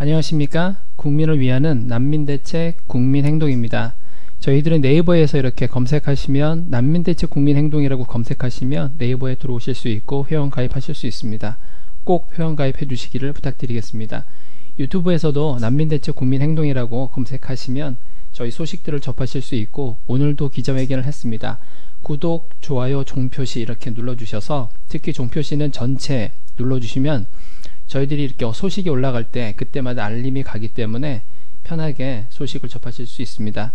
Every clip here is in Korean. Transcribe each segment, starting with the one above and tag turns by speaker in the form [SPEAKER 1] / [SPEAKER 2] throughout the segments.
[SPEAKER 1] 안녕하십니까? 국민을 위하는 난민대책 국민행동입니다. 저희들은 네이버에서 이렇게 검색하시면 난민대책 국민행동이라고 검색하시면 네이버에 들어오실 수 있고 회원가입하실 수 있습니다. 꼭 회원가입해 주시기를 부탁드리겠습니다. 유튜브에서도 난민대책 국민행동이라고 검색하시면 저희 소식들을 접하실 수 있고 오늘도 기자회견을 했습니다. 구독, 좋아요, 종표시 이렇게 눌러주셔서 특히 종표시는 전체 눌러주시면 저희들이 이렇게 소식이 올라갈 때 그때마다 알림이 가기 때문에 편하게 소식을 접하실 수 있습니다.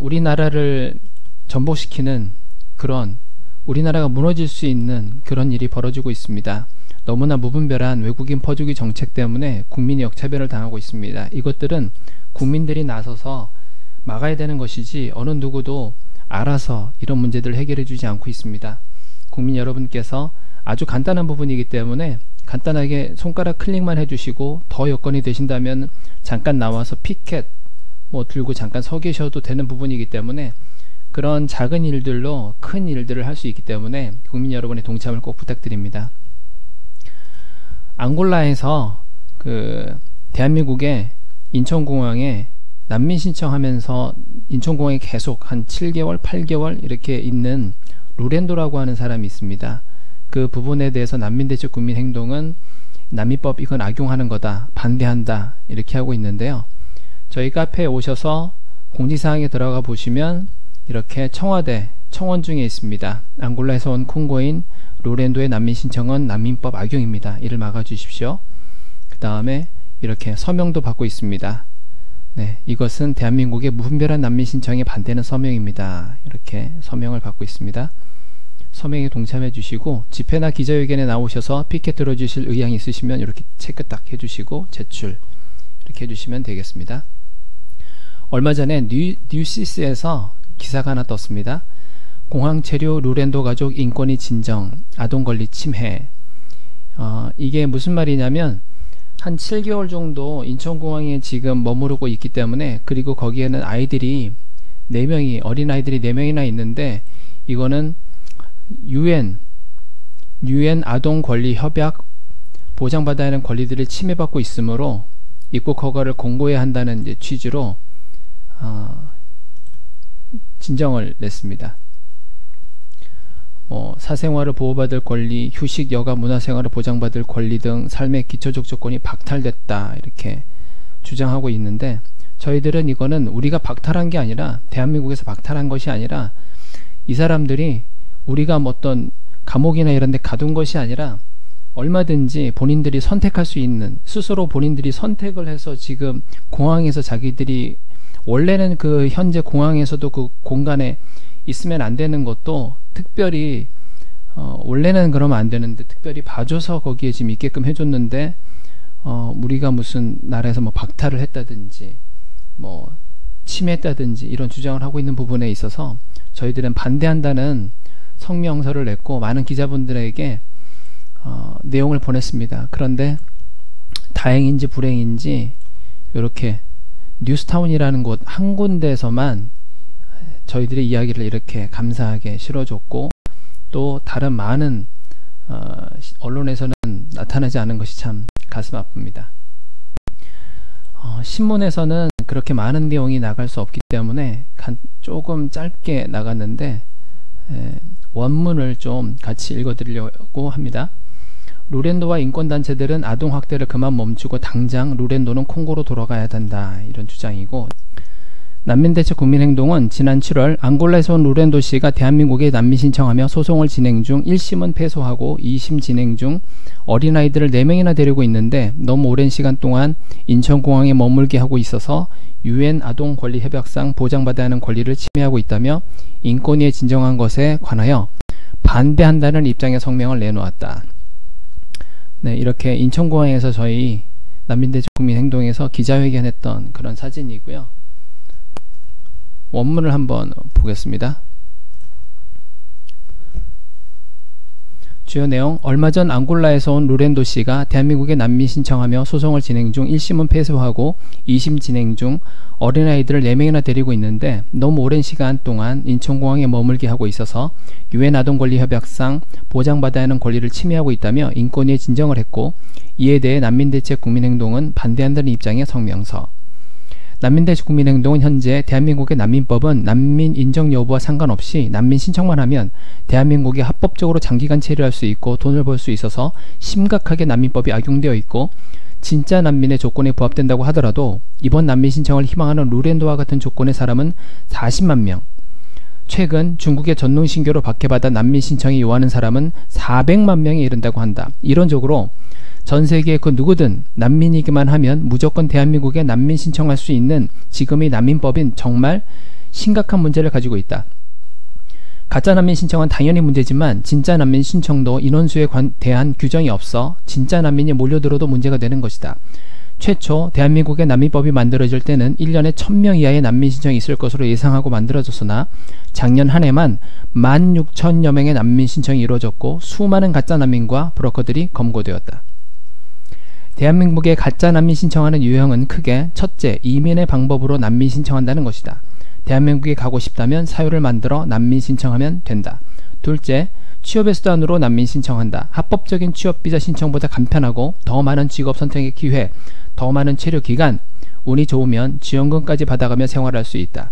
[SPEAKER 1] 우리나라를 전복시키는 그런 우리나라가 무너질 수 있는 그런 일이 벌어지고 있습니다. 너무나 무분별한 외국인 퍼주기 정책 때문에 국민이 역차별을 당하고 있습니다. 이것들은 국민들이 나서서 막아야 되는 것이지 어느 누구도 알아서 이런 문제들을 해결해 주지 않고 있습니다. 국민 여러분께서 아주 간단한 부분이기 때문에 간단하게 손가락 클릭만 해주시고 더 여건이 되신다면 잠깐 나와서 피켓 들고 잠깐 서 계셔도 되는 부분이기 때문에 그런 작은 일들로 큰 일들을 할 수 있기 때문에 국민 여러분의 동참을 꼭 부탁드립니다. 앙골라에서 대한민국의 인천공항에 난민 신청하면서 인천공항에 계속 한 7개월, 8개월 이렇게 있는 루렌도라고 하는 사람이 있습니다. 그 부분에 대해서 난민대책 국민행동은 난민법 이건 악용하는 거다, 반대한다 이렇게 하고 있는데요. 저희 카페에 오셔서 공지사항에 들어가 보시면 이렇게 청와대 청원 중에 있습니다. 앙골라에서 온 콩고인 루렌도의 난민 신청은 난민법 악용입니다. 이를 막아 주십시오. 그 다음에 이렇게 서명도 받고 있습니다. 네, 이것은 대한민국의 무분별한 난민 신청에 반대하는 서명입니다. 이렇게 서명을 받고 있습니다. 서명에 동참해 주시고 집회나 기자회견에 나오셔서 피켓 들어주실 의향이 있으시면 이렇게 체크 딱 해주시고 제출 이렇게 해주시면 되겠습니다. 얼마 전에 뉴시스에서 기사가 하나 떴습니다. 공항 체류 루렌도 가족 인권위 진정, 아동권리 침해. 이게 무슨 말이냐면 한 7개월 정도 인천공항에 지금 머무르고 있기 때문에, 그리고 거기에는 아이들이 4명이 어린아이들이 4명이나 있는데 이거는 UN 아동권리협약 보장받아야 하는 권리들을 침해받고 있으므로 입국 허가를 공고해야 한다는 취지로 진정을 냈습니다. 사생활을 보호받을 권리, 휴식, 여가, 문화생활을 보장받을 권리 등 삶의 기초적 조건이 박탈됐다 이렇게 주장하고 있는데, 저희들은 이거는 우리가 박탈한 게 아니라, 대한민국에서 박탈한 것이 아니라, 이 사람들이 우리가 어떤 감옥이나 이런 데 가둔 것이 아니라 얼마든지 본인들이 선택할 수 있는, 스스로 본인들이 선택을 해서 지금 공항에서 자기들이 원래는 그 현재 공항에서도 그 공간에 있으면 안 되는 것도 특별히 원래는 그러면 안 되는데 특별히 봐줘서 거기에 지금 있게끔 해줬는데 우리가 무슨 나라에서 박탈을 했다든지 침해했다든지 이런 주장을 하고 있는 부분에 있어서 저희들은 반대한다는 성명서를 냈고 많은 기자분들에게 내용을 보냈습니다. 그런데 다행인지 불행인지 이렇게 뉴스타운이라는 곳 한 군데에서만 저희들의 이야기를 이렇게 감사하게 실어줬고, 또 다른 많은 언론에서는 나타나지 않은 것이 참 가슴 아픕니다. 신문에서는 그렇게 많은 내용이 나갈 수 없기 때문에 조금 짧게 나갔는데 원문을 좀 같이 읽어드리려고 합니다. 루렌도와 인권단체들은 아동학대를 그만 멈추고 당장 루렌도는 콩고로 돌아가야 된다 이런 주장이고, 난민대책 국민행동은 지난 7월 앙골라에서 온 루렌도 씨가 대한민국에 난민 신청하며 소송을 진행 중 1심은 패소하고 2심 진행 중 어린아이들을 4명이나 데리고 있는데 너무 오랜 시간 동안 인천공항에 머물게 하고 있어서 UN 아동권리협약상 보장받아야 하는 권리를 침해하고 있다며 인권위에 진정한 것에 관하여 반대한다는 입장의 성명을 내놓았다. 네, 이렇게 인천공항에서 저희 난민대책 국민행동에서 기자회견했던 그런 사진이고요. 원문을 한번 보겠습니다. 주요 내용: 얼마 전 앙골라에서 온 루렌도 씨가 대한민국에 난민 신청하며 소송을 진행 중 1심은 패소하고 2심 진행 중 어린아이들을 4명이나 데리고 있는데 너무 오랜 시간 동안 인천공항에 머물게 하고 있어서 유엔 아동권리협약상 보장받아야 하는 권리를 침해하고 있다며 인권위에 진정을 했고, 이에 대해 난민대책 국민행동은 반대한다는 입장의 성명서. 난민대책 국민행동은 현재 대한민국의 난민법은 난민 인정 여부와 상관없이 난민 신청만 하면 대한민국에 합법적으로 장기간 체류할 수 있고 돈을 벌 수 있어서 심각하게 난민법이 악용되어 있고, 진짜 난민의 조건에 부합된다고 하더라도 이번 난민 신청을 희망하는 루렌도와 같은 조건의 사람은 40만 명, 최근 중국의 전농신교로 박해받아 난민 신청이 요하는 사람은 400만 명에 이른다고 한다. 이론적으로 전 세계 그 누구든 난민이기만 하면 무조건 대한민국에 난민 신청할 수 있는 지금의 난민법인 정말 심각한 문제를 가지고 있다. 가짜 난민 신청은 당연히 문제지만 진짜 난민 신청도 인원수에 대한 규정이 없어 진짜 난민이 몰려들어도 문제가 되는 것이다. 최초 대한민국의 난민법이 만들어질 때는 1년에 1000명 이하의 난민 신청이 있을 것으로 예상하고 만들어졌으나 작년 한 해만 16,000여 명의 난민 신청이 이루어졌고 수많은 가짜 난민과 브로커들이 검거되었다. 대한민국에 가짜 난민 신청하는 유형은 크게 첫째, 이민의 방법으로 난민 신청한다는 것이다. 대한민국에 가고 싶다면 사유를 만들어 난민 신청하면 된다. 둘째, 취업의 수단으로 난민 신청한다. 합법적인 취업비자 신청보다 간편하고 더 많은 직업 선택의 기회, 더 많은 체류 기간, 운이 좋으면 지원금까지 받아가며 생활할 수 있다.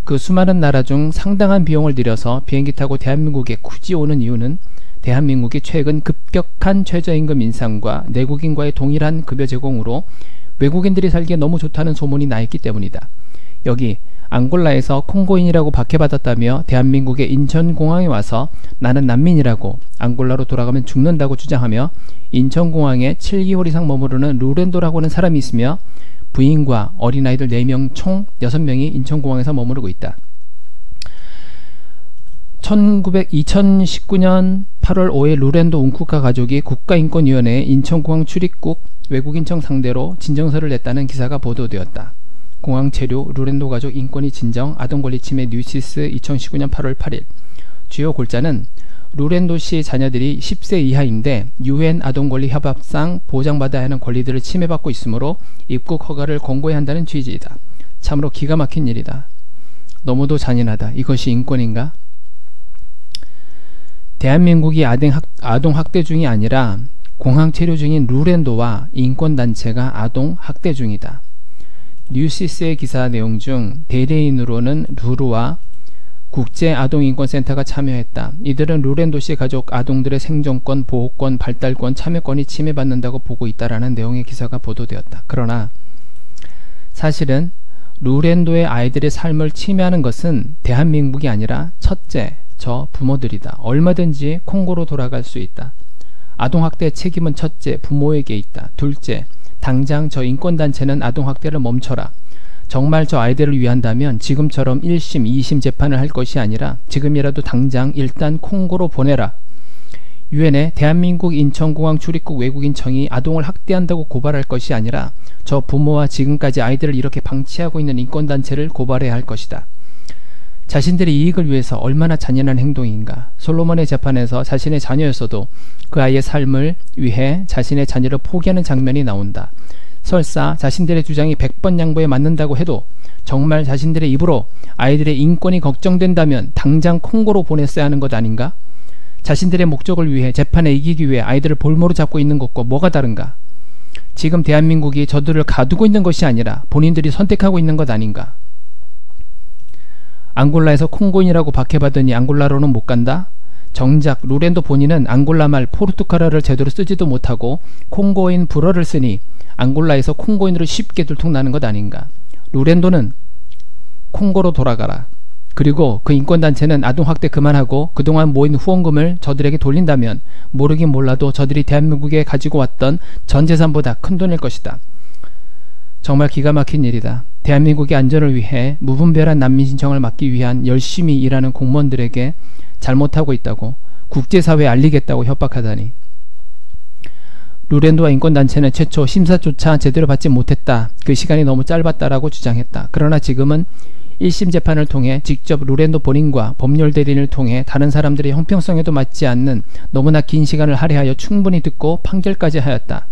[SPEAKER 1] 그 수많은 나라 중 상당한 비용을 들여서 비행기 타고 대한민국에 굳이 오는 이유는 대한민국이 최근 급격한 최저임금 인상과 내국인과의 동일한 급여 제공으로 외국인들이 살기에 너무 좋다는 소문이 나 있기 때문이다. 여기 앙골라에서 콩고인이라고 박해받았다며 대한민국의 인천공항에 와서 나는 난민이라고 앙골라로 돌아가면 죽는다고 주장하며 인천공항에 7개월 이상 머무르는 루렌도라고 하는 사람이 있으며 부인과 어린아이들 4명 총 6명이 인천공항에서 머무르고 있다. 2019년 8월 5일 루렌도 운쿠카 가족이 국가인권위원회에 인천공항 출입국 외국인청 상대로 진정서를 냈다는 기사가 보도되었다. 공항 체류, 루렌도 가족 인권위 진정, 아동권리 침해 뉴시스 2019년 8월 8일. 주요 골자는 루렌도 씨 자녀들이 10세 이하인데 유엔 아동권리 협약상 보장받아야 하는 권리들을 침해받고 있으므로 입국 허가를 권고해야 한다는 취지이다. 참으로 기가 막힌 일이다. 너무도 잔인하다. 이것이 인권인가? 대한민국이 아동학대 중이 아니라 공항 체류 중인 루렌도와 인권단체가 아동학대 중이다. 뉴시스의 기사 내용 중 대리인으로는 루루와 국제아동인권센터가 참여했다. 이들은 루렌도 씨 가족 아동들의 생존권, 보호권, 발달권, 참여권이 침해받는다고 보고 있다라는 내용의 기사가 보도되었다. 그러나 사실은 루렌도의 아이들의 삶을 침해하는 것은 대한민국이 아니라 첫째, 저 부모들이다. 얼마든지 콩고로 돌아갈 수 있다. 아동학대 책임은 첫째, 부모에게 있다. 둘째, 당장 저 인권단체는 아동학대를 멈춰라. 정말 저 아이들을 위한다면 지금처럼 1심, 2심 재판을 할 것이 아니라 지금이라도 당장 일단 콩고로 보내라. 유엔에 대한민국 인천공항 출입국 외국인청이 아동을 학대한다고 고발할 것이 아니라 저 부모와 지금까지 아이들을 이렇게 방치하고 있는 인권단체를 고발해야 할 것이다. 자신들의 이익을 위해서 얼마나 잔인한 행동인가. 솔로몬의 재판에서 자신의 자녀였어도 그 아이의 삶을 위해 자신의 자녀를 포기하는 장면이 나온다. 설사 자신들의 주장이 100번 양보에 맞는다고 해도 정말 자신들의 입으로 아이들의 인권이 걱정된다면 당장 콩고로 보냈어야 하는 것 아닌가? 자신들의 목적을 위해 재판에 이기기 위해 아이들을 볼모로 잡고 있는 것과 뭐가 다른가? 지금 대한민국이 저들을 가두고 있는 것이 아니라 본인들이 선택하고 있는 것 아닌가? 앙골라에서 콩고인이라고 박해받으니 앙골라로는 못 간다? 정작 루렌도 본인은 앙골라 말 포르투갈어를 제대로 쓰지도 못하고 콩고인 불어를 쓰니 앙골라에서 콩고인으로 쉽게 들통나는 것 아닌가? 루렌도는 콩고로 돌아가라. 그리고 그 인권단체는 아동학대 그만하고 그동안 모인 후원금을 저들에게 돌린다면 모르긴 몰라도 저들이 대한민국에 가지고 왔던 전 재산보다 큰 돈일 것이다. 정말 기가 막힌 일이다. 대한민국의 안전을 위해 무분별한 난민 신청을 막기 위한 열심히 일하는 공무원들에게 잘못하고 있다고 국제사회에 알리겠다고 협박하다니. 루렌도와 인권단체는 최초 심사조차 제대로 받지 못했다. 그 시간이 너무 짧았다라고 주장했다. 그러나 지금은 1심 재판을 통해 직접 루렌도 본인과 법률 대리인을 통해 다른 사람들의 형평성에도 맞지 않는 너무나 긴 시간을 할애하여 충분히 듣고 판결까지 하였다.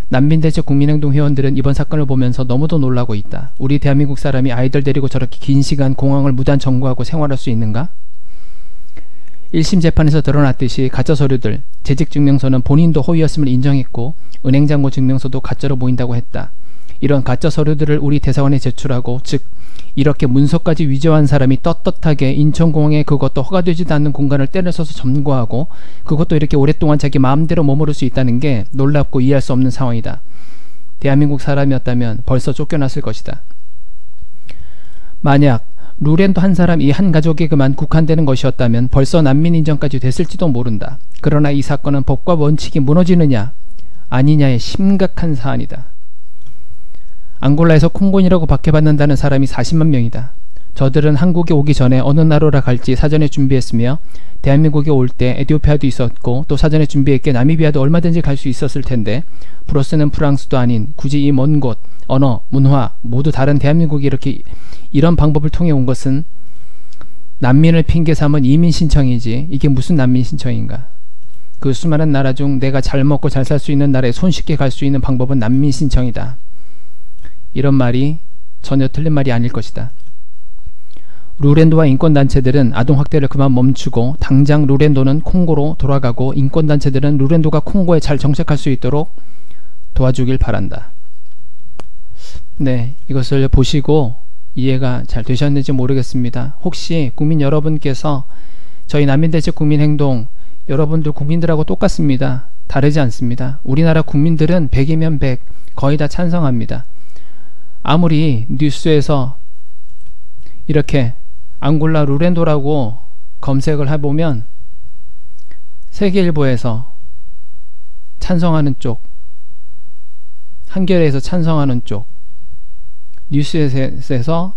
[SPEAKER 1] 난민대책 국민행동 회원들은 이번 사건을 보면서 너무도 놀라고 있다. 우리 대한민국 사람이 아이들 데리고 저렇게 긴 시간 공항을 무단 점거하고 생활할 수 있는가? 1심 재판에서 드러났듯이 가짜 서류들, 재직증명서는 본인도 허위였음을 인정했고 은행잔고 증명서도 가짜로 보인다고 했다. 이런 가짜 서류들을 우리 대사관에 제출하고, 즉 이렇게 문서까지 위조한 사람이 떳떳하게 인천공항에 그것도 허가되지도 않는 공간을 때려서서 점거하고 그것도 이렇게 오랫동안 자기 마음대로 머무를 수 있다는 게 놀랍고 이해할 수 없는 상황이다. 대한민국 사람이었다면 벌써 쫓겨났을 것이다. 만약 루렌도 한 사람, 이 한 가족에게만 국한되는 것이었다면 벌써 난민 인정까지 됐을지도 모른다. 그러나 이 사건은 법과 원칙이 무너지느냐 아니냐의 심각한 사안이다. 앙골라에서 콩고인이라고 박해받는다는 사람이 40만 명이다. 저들은 한국에 오기 전에 어느 나라로 갈지 사전에 준비했으며 대한민국에 올 때 에티오피아도 있었고 또 사전에 준비했기에 나미비아도 얼마든지 갈 수 있었을 텐데 브러스는 프랑스도 아닌 굳이 이 먼 곳, 언어, 문화 모두 다른 대한민국이 이렇게 이런 방법을 통해 온 것은 난민을 핑계 삼은 이민 신청이지 이게 무슨 난민 신청인가. 그 수많은 나라 중 내가 잘 먹고 잘 살 수 있는 나라에 손쉽게 갈 수 있는 방법은 난민 신청이다. 이런 말이 전혀 틀린 말이 아닐 것이다. 루렌도와 인권단체들은 아동학대를 그만 멈추고 당장 루렌도는 콩고로 돌아가고 인권단체들은 루렌도가 콩고에 잘 정착할 수 있도록 도와주길 바란다. 네, 이것을 보시고 이해가 잘 되셨는지 모르겠습니다. 혹시 국민 여러분께서 저희 난민대책 국민행동 여러분들 국민들하고 똑같습니다. 다르지 않습니다. 우리나라 국민들은 100이면 100 거의 다 찬성합니다. 아무리 뉴스에서 이렇게 앙골라 루렌도라고 검색을 해보면 세계일보에서 찬성하는 쪽, 한겨레에서 찬성하는 쪽, 뉴스에서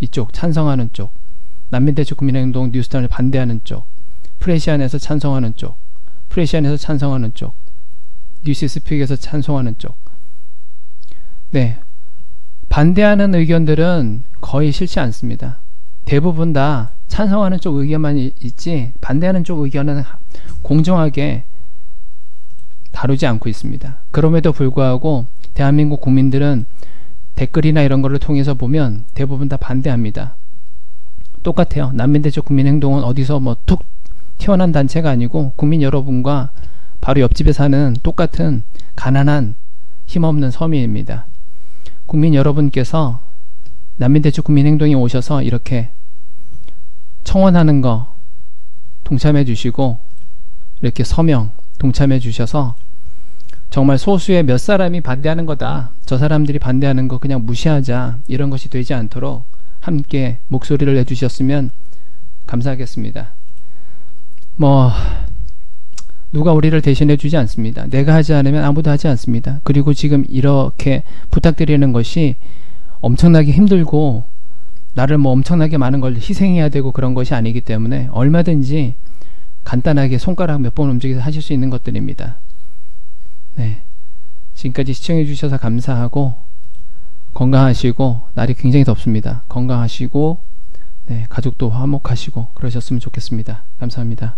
[SPEAKER 1] 이쪽 찬성하는 쪽, 난민대책 국민행동 뉴스단을 반대하는 쪽, 프레시안에서 찬성하는 쪽, 프레시안에서 찬성하는 쪽, 뉴스스픽에서 찬성하는 쪽. 네, 반대하는 의견들은 거의 싫지 않습니다. 대부분 다 찬성하는 쪽 의견만 있지 반대하는 쪽 의견은 공정하게 다루지 않고 있습니다. 그럼에도 불구하고 대한민국 국민들은 댓글이나 이런 거를 통해서 보면 대부분 다 반대합니다. 똑같아요. 난민대책 국민행동은 어디서 뭐 툭 튀어난 단체가 아니고 국민 여러분과 바로 옆집에 사는 똑같은 가난한 힘없는 서민입니다. 국민 여러분께서 난민대책 국민행동에 오셔서 이렇게 청원하는 거 동참해 주시고 이렇게 서명 동참해 주셔서 정말 소수의 몇 사람이 반대하는 거다, 저 사람들이 반대하는 거 그냥 무시하자, 이런 것이 되지 않도록 함께 목소리를 내주셨으면 감사하겠습니다. 뭐 누가 우리를 대신해 주지 않습니다. 내가 하지 않으면 아무도 하지 않습니다. 그리고 지금 이렇게 부탁드리는 것이 엄청나게 힘들고 나를 뭐 엄청나게 많은 걸 희생해야 되고 그런 것이 아니기 때문에 얼마든지 간단하게 손가락 몇 번 움직여서 하실 수 있는 것들입니다. 네, 지금까지 시청해 주셔서 감사하고 건강하시고, 날이 굉장히 덥습니다. 건강하시고 네, 가족도 화목하시고 그러셨으면 좋겠습니다. 감사합니다.